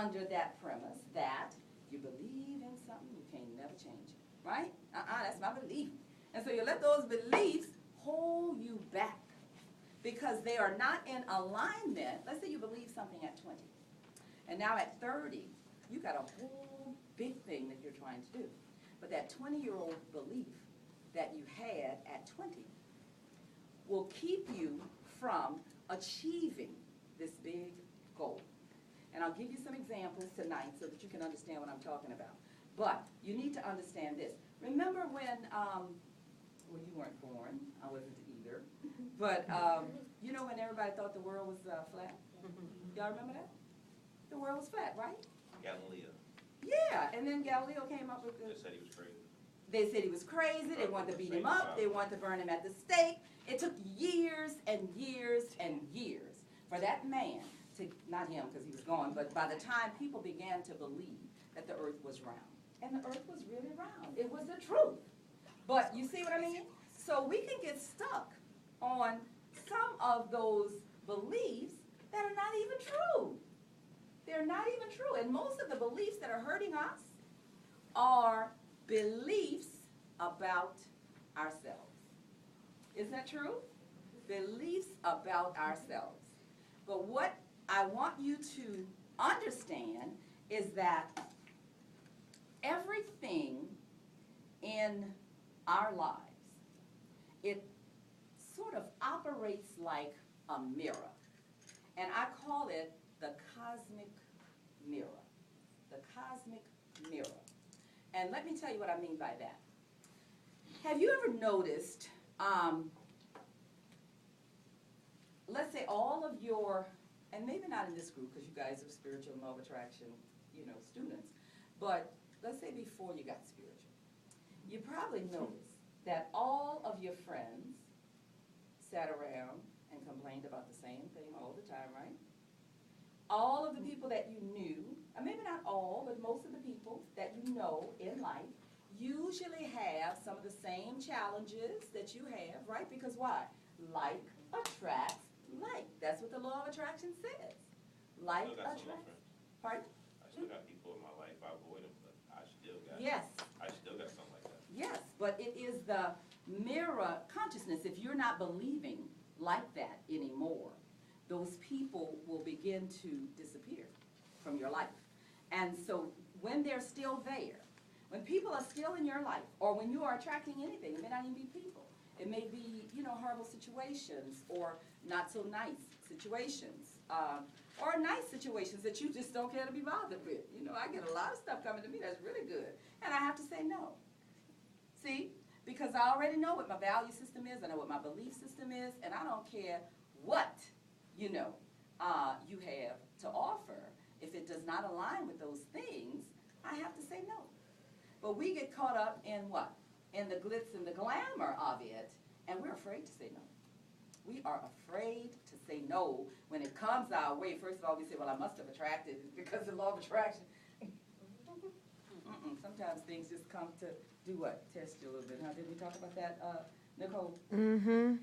under that premise that you believe in something, you can never change it, right? That's my belief. And so you let those beliefs hold you back because they are not in alignment. Let's say you believe something at 20, and now at 30, you got a whole big thing that you're trying to do. But that 20-year-old belief that you had at 20 will keep you from achieving this big goal. And I'll give you some examples tonight so that you can understand what I'm talking about. But you need to understand this. Remember when, well, you weren't born. I wasn't either. But you know when everybody thought the world was flat? Y'all remember that? The world was flat, right? Galileo. Yeah, and then Galileo came up with They said he was crazy. They said he was crazy. They wanted to beat him up. They wanted to burn him at the stake. It took years and years and years for that man to, not him because he was gone, but by the time people began to believe that the earth was round. And the earth was really round. It was the truth. But you see what I mean? So we can get stuck on some of those beliefs that are not even true. They're not even true. And most of the beliefs that are hurting us are beliefs about ourselves. Isn't that true? Beliefs about ourselves. But what I want you to understand is that everything in our lives, it sort of operates like a mirror. And I call it the cosmic mirror. The cosmic mirror. And let me tell you what I mean by that. Have you ever noticed, let's say all of your, and maybe not in this group because you guys are spiritual and law of attraction, students, but let's say before you got spiritual, you probably noticed that all of your friends sat around and complained about the same thing all the time, right? All of the people that you knew, and maybe not all, but most of the people that you know in life usually have some of the same challenges that you have, right? Because why? Like attracts like. That's what the law of attraction says. Like attracts. Pardon? I still got people in my life. I avoid them, but I still got. Yes. I still got something like that. Yes, but it is the mirror consciousness. If you're not believing like that anymore, those people will begin to disappear from your life. And so when they're still there, when people are still in your life, or when you are attracting anything, it may not even be people. It may be, horrible situations or not so nice situations, or nice situations that you just don't care to be bothered with. I get a lot of stuff coming to me that's really good, and I have to say no. See? Because I already know what my value system is, I know what my belief system is, and I don't care what, you have to offer. If it does not align with those things, I have to say no. But we get caught up in what? In the glitz and the glamour of it, and we're afraid to say no. We are afraid to say no when it comes our way. First of all, we say, well, I must have attracted it because of the law of attraction. Sometimes things just come to do what? Test you a little bit. Huh? Did we talk about that, Nicole? Mm-hmm.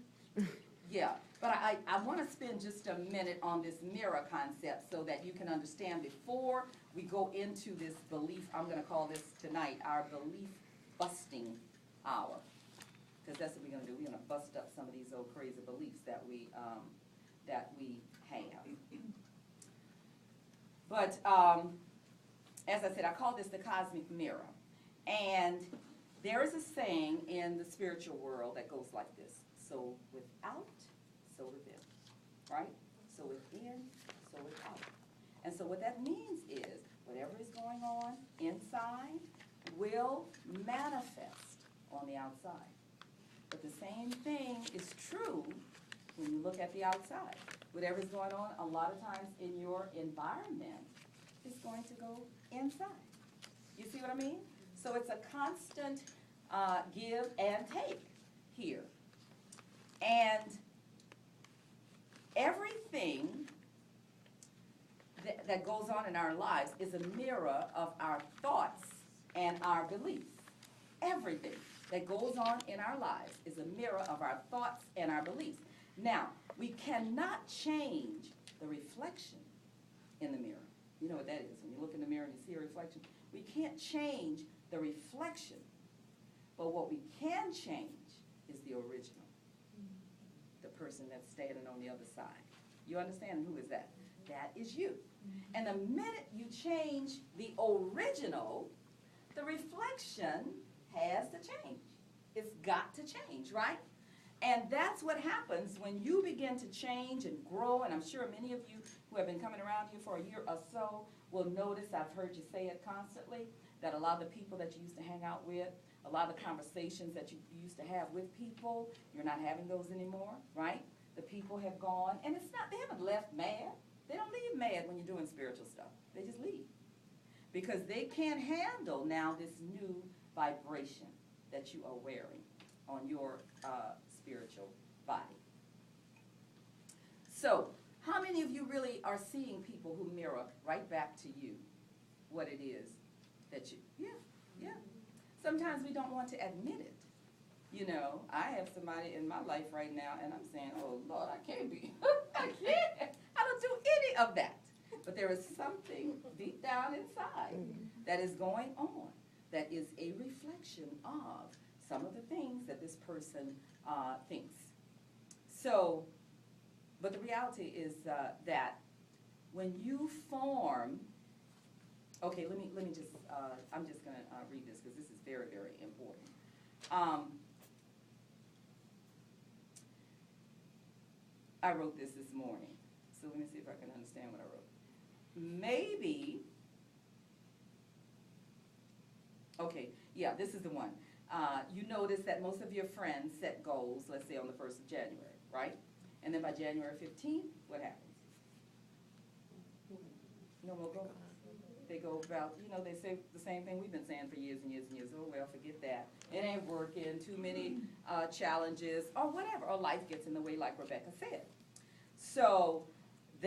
Yeah, but I want to spend just a minute on this mirror concept so that you can understand before we go into this belief. I'm going to call this tonight our belief busting hour, because that's what we're going to do. We're going to bust up some of these old crazy beliefs that we have. But as I said, I call this the cosmic mirror. And there is a saying in the spiritual world that goes like this. So without, so within. Right? So within, so without. And so what that means is whatever is going on inside will manifest on the outside. But the same thing is true when you look at the outside. Whatever's going on a lot of times in your environment is going to go inside. You see what I mean? So it's a constant give and take here. And everything that goes on in our lives is a mirror of our thoughts and our beliefs. Everything that goes on in our lives is a mirror of our thoughts and our beliefs. Now, we cannot change the reflection in the mirror. You know what that is. When you look in the mirror and you see a reflection, we can't change the reflection. But what we can change is the original, the person that's standing on the other side. You understand? Who is that? That is you. And the minute you change the original, the reflection has to change. It's got to change, right? And that's what happens when you begin to change and grow. And I'm sure many of you who have been coming around here for a year or so will notice, I've heard you say it constantly, that a lot of the people that you used to hang out with, a lot of the conversations that you used to have with people, you're not having those anymore, right? The people have gone, and it's not, they haven't left mad. They don't leave mad when you're doing spiritual stuff. They just leave. Because they can't handle now this new vibration that you are wearing on your spiritual body. So, how many of you really are seeing people who mirror right back to you what it is that you, yeah. Sometimes we don't want to admit it. You know, I have somebody in my life right now, and I'm saying, oh, Lord, I can't be, I can't. I don't do any of that. But there is something deep down inside that is going on that is a reflection of some of the things that this person thinks. So, but the reality is that when you form, okay, let me just, I'm just going to read this because this is very, very important. I wrote this morning, so let me see if I can understand what I wrote. Maybe, okay, yeah, this is the one. You notice that most of your friends set goals, let's say on the 1st of January, right? And then by January 15th, what happens? No more goals. They go about, you know, they say the same thing we've been saying for years and years and years. Oh, well, forget that. It ain't working, too many challenges, or whatever. Or life gets in the way, like Rebecca said. So